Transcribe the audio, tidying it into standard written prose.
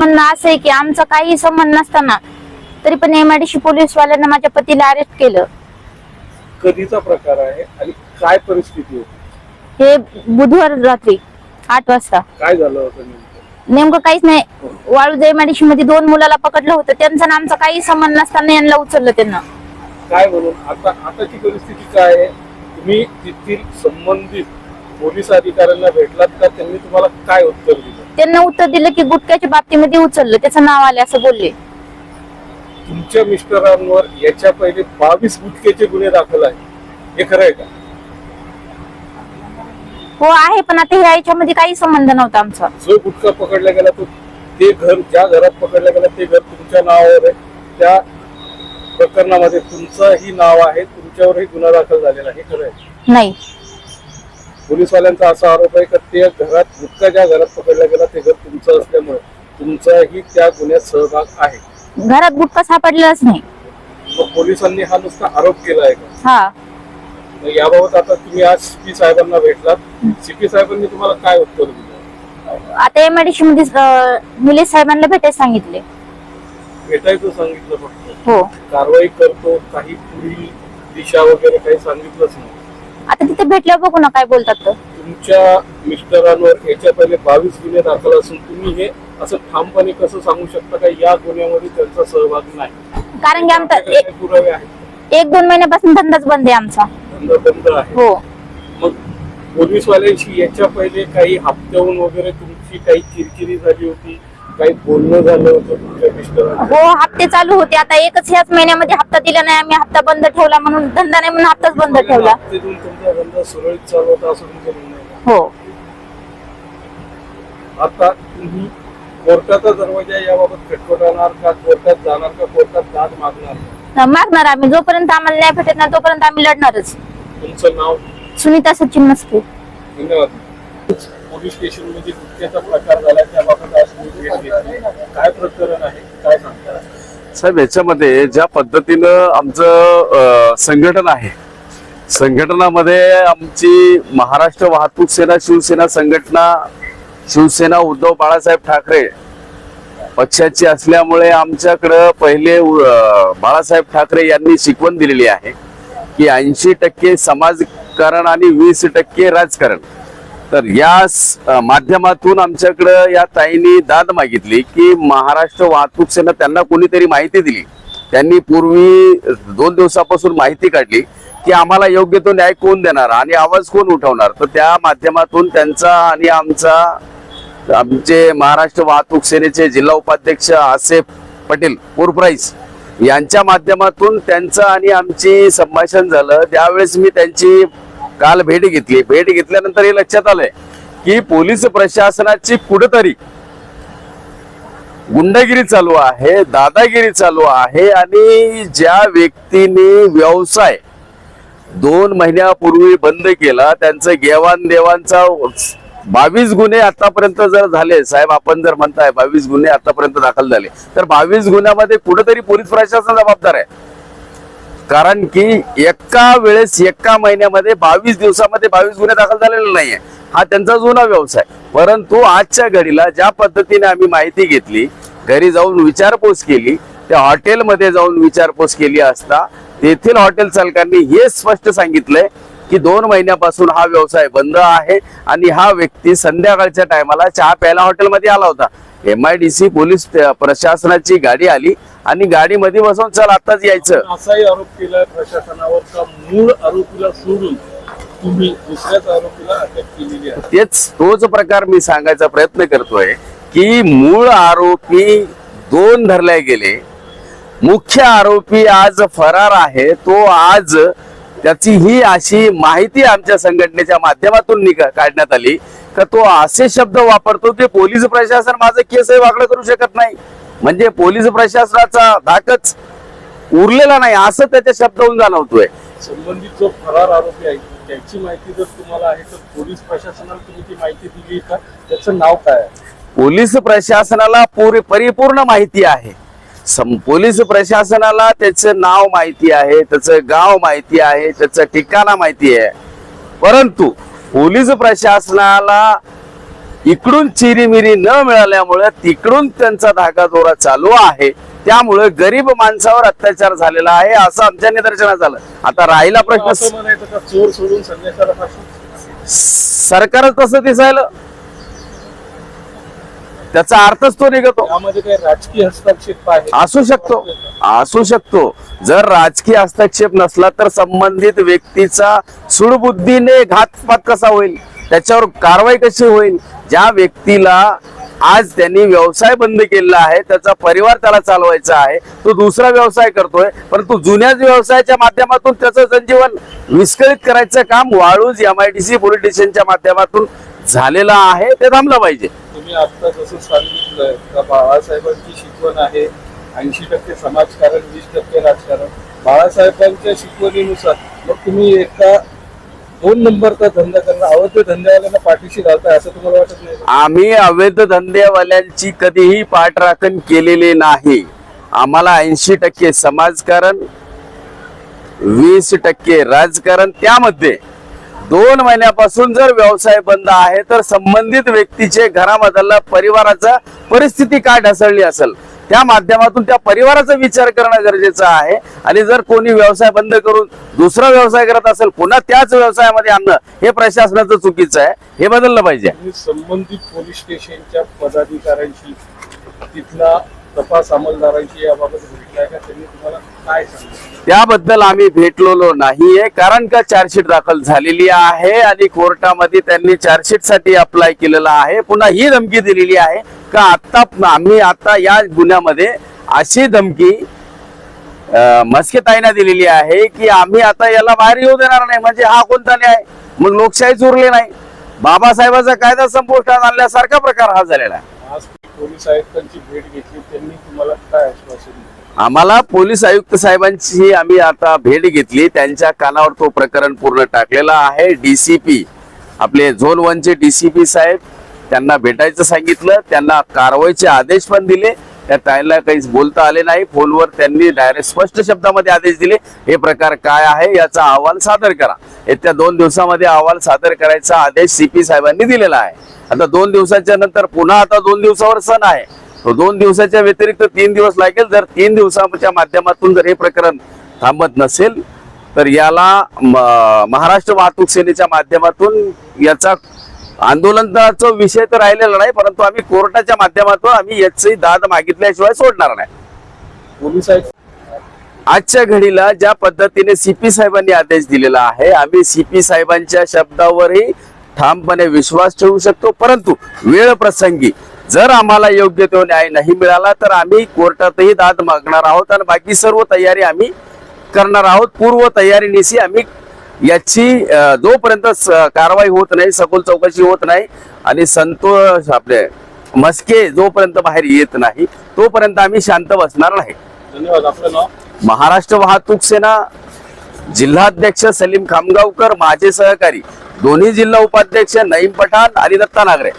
म्हणणं असं आहे की आमचा काही संबंध नसताना तरी पण एमआयडीसी पोलीस वाल्यांना माझ्या पतीला अरेस्ट केलं। कधीचा प्रकार आहे आणि काय परिस्थिती होती? हे बुधवार रात्री 8 वाजता। काय झालं होतं नेमकं काहीच नाही, वाळूज एमआयडीसी मध्ये 2 मुलाला पकडलं होतं, त्यांचा आणि आमचा काही संबंध नसताना यांना उचललं त्यांना। काय म्हणून आताची परिस्थिती काय आहे? तुम्ही तिथील संबंधित पोलीस अधिकाऱ्यांना भेटलात का? त्यांनी तुम्हाला काय उत्तर दिलं? त्यांना उत्तर दिलं की गुटख्याच्या बाबतीमध्ये उचललं, त्याचं नाव आले असं बोलले। तुमच्या मिस्टरांवर याच्या पहिले 22 गुटख्याचे गुन्हे दाखल आहे, हे खरं आहे का? हो आहे, पण आता ह्या याच्यामध्ये काही संबंध नव्हता आमचा। जो गुटखा पकडला गेला तो ते घर ज्या घरात पकडला गेला ते घर तुमच्या नावावर आहे, त्या प्रकरणामध्ये तुमचंही नाव आहे, तुमच्यावरही गुन्हा दाखल झालेला आहे, हे खरं आहे? नाही, पोलीसवाल्यांचा असा आरोप आहे की ते घरात गुटखा ज्या घरात पकडला गेला ते घर तुमचं असल्यामुळे तुमचाही त्या गुन्ह्यात सहभाग आहे। घरात गुटखा सापडलेलाच नाही। मग पोलिसांनी हा नुसता आरोप केला आहे का? हा, मग याबाबत आता तुम्ही आज सीपी साहेबांना भेटलात, सीपी साहेबांनी तुम्हाला काय उत्तर दिलं? आता एमआयडीसी मध्ये निलेश साहेबांना भेटायला सांगितले। भेटायचं सांगितलं फक्त? हो, कारवाई करतो, काही पुढील दिशा वगैरे काही सांगितलंच नाही? आता तिथे भेटल्यावर बघू ना काय बोलतात तर। तुमच्या मिस्टरांवर याच्या पहिले 22 गुन्हे दाखल असून तुम्ही हे असं ठामपणे कसं सांगू शकता का या गुन्ह्यामध्ये त्यांचा सहभाग नाही? कारण की आमचा काही पुरावे आहेत? 1-2 महिन्यापासून धंदाच बंद आहे आमचा। धंदा बंद आहे? हो, मग पोलीसवाल्यांशी याच्या पहिले काही हप्त्याहून वगैरे तुमची काही किरकिरी झाली होती, काही बोलणं झालं होतं तुमच्या मिस्टरांचं? हो, हप्ते चालू होते। आता एकच ह्याच महिन्यामध्ये हप्ता दिला नाही आम्ही, हप्ता बंद ठेवला म्हणून, धंदा नाही म्हणून हप्ताच बंद ठेवला। हप्ते देऊन तुमचा धंदा सुरळीत चालू होता असं तुमचं म्हणणं आहे का? हो, आता तुम्ही कोर्टाचा दरवाजा याबाबत खटखटवणार का? कोर्टात जाणार का? कोर्टात दाद मागणार का? मागणार आम्ही, जोपर्यंत आम्हाला न्याय भेटत नाही तोपर्यंत आम्ही लढणारच। तुमचं नाव? सुनीता सचिन मस्के। धन्यवाद। पोलीस स्टेशन मध्ये गुटख्याचा प्रकार झाला त्याबाबत आज मी भेट घेतली, काय प्रकरण आहे काय सांगता? साहेब, याच्यामध्ये ज्या पद्धतीनं आमचं संघटन आहे, संघटनामध्ये आमची महाराष्ट्र वाहतूक सेना शिवसेना संघटना, शिवसेना उद्धव बाळासाहेब ठाकरे पक्षाची असल्यामुळे आमच्याकडं पहिले बाळासाहेब ठाकरे यांनी शिकवण दिलेली आहे की 80% समाजकारण आणि 20% राजकारण। तर या माध्यमातून आमच्याकडं या ताईंनी दाद मागितली की महाराष्ट्र वाहतूक सेना, त्यांना कोणीतरी माहिती दिली, त्यांनी पूर्वी 2 दिवसापासून माहिती काढली की आम्हाला योग्य तो न्याय कोण देणार आणि आवाज कोण उठवणार। तर त्या माध्यमातून त्यांचा आणि आमचे महाराष्ट्र वाहतूक सेनेचे जिल्हा उपाध्यक्ष आसेफ पटेल पुरप्राईस यांच्या माध्यमातून त्यांचं आणि आमची संभाषण झालं। त्यावेळेस मी त्यांची काल भेट घेतली। भेट घेतल्यानंतर हे लक्षात आलंय की पोलीस प्रशासनाची कुठेतरी गुंडगिरी चालू आहे, दादागिरी चालू आहे आणि ज्या व्यक्तीने व्यवसाय 2 महिन्यापूर्वी बंद केला, त्यांचं देवाणचा 22 गुन्हे आतापर्यंत जर झाले, साहेब आपण जर म्हणताय 22 गुन्हे आतापर्यंत दाखल झाले, तर 22 गुन्ह्यामध्ये कुठेतरी पोलीस प्रशासन जबाबदार आहे। कारण की एका वेळेस एका महिन्यामध्ये 22 दिवसामध्ये 22 गुन्हे दाखल झालेले नाहीये, हा त्यांचा जुना व्यवसाय। परंतु आजच्या घडीला ज्या पद्धतीने आम्ही माहिती घेतली, घरी जाऊन विचारपूस केली, त्या हॉटेलमध्ये जाऊन विचारपूस केली असता तेथील हॉटेल चालकांनी हे स्पष्ट सांगितलंय की 2 महिन्यापासून हा व्यवसाय बंद आहे आणि हा व्यक्ती संध्याकाळच्या टायमाला चहा प्यायला हॉटेलमध्ये आला होता। एमआयडीसी पोलीस प्रशासनाची गाडी आली आणि गाडीमध्ये बसून चल आताच यायचं असाही आरोप केला प्रशासनावर का मूळ आरोपीला सोडून तुम्ही दुसऱ्याच आरोपीला अटक केलेली आहे? तोच प्रकार मी सांगायचा प्रयत्न करतोय की मूळ आरोपी 2 धरले गेले, मुख्य आरोपी आज फरार आहे। तो आज त्याची ही अशी माहिती आमच्या संघटनेच्या माध्यमातून काढण्यात आली का तो असे शब्द वापरतो ते पोलीस प्रशासन माझं केसही वाकडं करू शकत नाही, म्हणजे पोलीस प्रशासनाचा धाकच उरलेला नाही असं त्याच्या शब्दावरून जाणवतोय। संबंधित जो फरार आरोपी आहे त्याची माहिती जर तुम्हाला आहे तर पोलीस प्रशासनाला तुम्ही ती माहिती दिली का? त्याचं नाव काय आहे? पोलीस प्रशासनाला परिपूर्ण माहिती आहे। पोलीस प्रशासनाला त्याचं नाव माहिती आहे, त्याचं गाव माहिती आहे, त्याचं ठिकाणा माहिती आहे, परंतु पोलीस प्रशासनाला इकडून चिरीमिरी न मिळाल्यामुळे तिकडून त्यांचा धाकादोरा चालू आहे. त्यामुळे गरीब माणसावर अत्याचार झालेला आहे असं आमच्या निदर्शनास आलं. आता राहिला प्रश्न, असं म्हणायचं का चोर सोडून संन्यासाला फाशी? सरकारच तसं दिसायलं, त्याचा अर्थच तो निघतो. यामध्ये काही राजकीय हस्तक्षेप आहे? असू शकतो. जर राजकीय हस्तक्षेप नसला तर संबंधित व्यक्तीचा सुडबुद्धीने घातपात कसा होईल, त्याच्यावर कारवाई कशी होईल? ज्या व्यक्तीला आज त्यांनी व्यवसाय बंद केलेला आहे, त्याचा परिवार त्याला चालवायचा आहे, तो दुसरा व्यवसाय करतोय, परंतु जुन्याच व्यवसायाच्या माध्यमातून त्याचं संजीवन विस्कळीत करायचं काम वाळूज MIDC पोलीस स्टेशनच्या माध्यमातून झालेलं आहे. ते थांबलं पाहिजे. तुम्ही आता जसं सांगितलं का बाळासाहेबांची शिकवण आहे 80% समाजकारण 20% राजकारण. बाळासाहेबांच्या शिकवणीनुसार मग तुम्ही एका 2 नंबरचा धंदा करणार, अवैध धंद्यावाल्यांना पाठीशी घालताय असं तुम्हाला वाटत नाही? आम्ही अवैध धंदेवाल्यांची कधीही पाठराखण केलेली नाही. आम्हाला 80% समाजकारण 20% राजकारण. त्यामध्ये 2 महिन्यापासून जर व्यवसाय बंद आहे तर संबंधित व्यक्तीचे घरामधला परिवाराचा परिस्थिती काय ढासळली असेल त्या माध्यमातून त्या परिवाराचा विचार करणं गरजेचं आहे. आणि जर कोणी व्यवसाय बंद करून दुसरा व्यवसाय करत असेल पुन्हा त्याच व्यवसायामध्ये आणणं हे प्रशासनाचं चुकीचं आहे. हे बदललं पाहिजे. संबंधित पोलीस स्टेशनच्या पदाधिकाऱ्यांशी तिथला तपास अंमलदारांशी याबाबत भेटलाय का? त्यांनी तुम्हाला काय सांगितलं? त्याबद्दल आम्ही भेटलेलो नाहीये, कारण का चार्जशीट दाखल झालेली आहे आणि कोर्टामध्ये त्यांनी चार्जशीट साठी अप्लाय केलेला आहे. पुन्हा ही धमकी दिलेली आहे का आम्ही आता या गुन्ह्यामध्ये अशी धमकी मस्के ताईंना दिलेली आहे की आम्ही आता याला बाहेर येऊ देणार नाही. म्हणजे हा कोणता न्याय? मग लोकशाहीच उरली नाही. बाबासाहेबाचा कायदा संपुष्टात आणल्यासारखा प्रकार हा झालेला आहे. आज पोलीस आयुक्तांची भेट घेतली, त्यांनी तुम्हाला काय आश्वासन दिलं? आम्हाला पोलीस आयुक्त साहेबांची आम्ही आता भेट घेतली. त्यांच्या कानावर तो प्रकरण पूर्ण टाकलेला आहे. DCP आपले झोन 1 चे DCP साहेब त्यांना भेटायचं सांगितलं. त्यांना कारवाईचे आदेश पण दिले. त्या टाईमला काहीच बोलता आले नाही. फोनवर त्यांनी डायरेक्ट स्पष्ट शब्दामध्ये आदेश दिले, हे प्रकार काय आहे याचा अहवाल सादर करा. येत्या 2 दिवसामध्ये अहवाल सादर करायचा आदेश CP साहेबांनी दिलेला आहे. आता 2 दिवसाच्या नंतर पुन्हा आता 2 दिवसावर सण आहे. तो 2 दिवसाच्या व्यतिरिक्त 3 दिवस लागेल. जर 3 दिवसाच्या माध्यमातून जर हे प्रकरण थांबत नसेल तर याला महाराष्ट्र वाहतूक सेनेच्या माध्यमातून याचा आंदोलनाचा विषय तर राहिलेला नाही, परंतु आम्ही कोर्टाच्या माध्यमातून आम्ही याची दाद मागितल्याशिवाय सोडणार नाही. पोलीस आयुक्त आजच्या घडीला ज्या पद्धतीने CP साहेबांनी आदेश दिलेला आहे, आम्ही CP साहेबांच्या शब्दावरही ठामपणे विश्वास ठेवू शकतो. परंतु वेळ प्रसंगी जर आम्हाला योग्य तो न्याय नाही मिळाला तर आम्ही कोर्टातही दाद मागणार आहोत आणि बाकी सर्व तयारी आम्ही करणार आहोत. पूर्व तयारीनिशी आम्ही याची जोपर्यंत कारवाई होत नाही, सखोल चौकशी होत नाही आणि संतोष आपले मस्के जोपर्यंत बाहेर येत नाही तोपर्यंत आम्ही शांत बसणार नाही. धन्यवाद. आपलं नाव? महाराष्ट्र वाहतूक सेना जिल्हाध्यक्ष सलीम खामगावकर, माझे सहकारी दोन्ही जिल्हा उपाध्यक्ष नईम पठाण आणि दत्ता नागरे.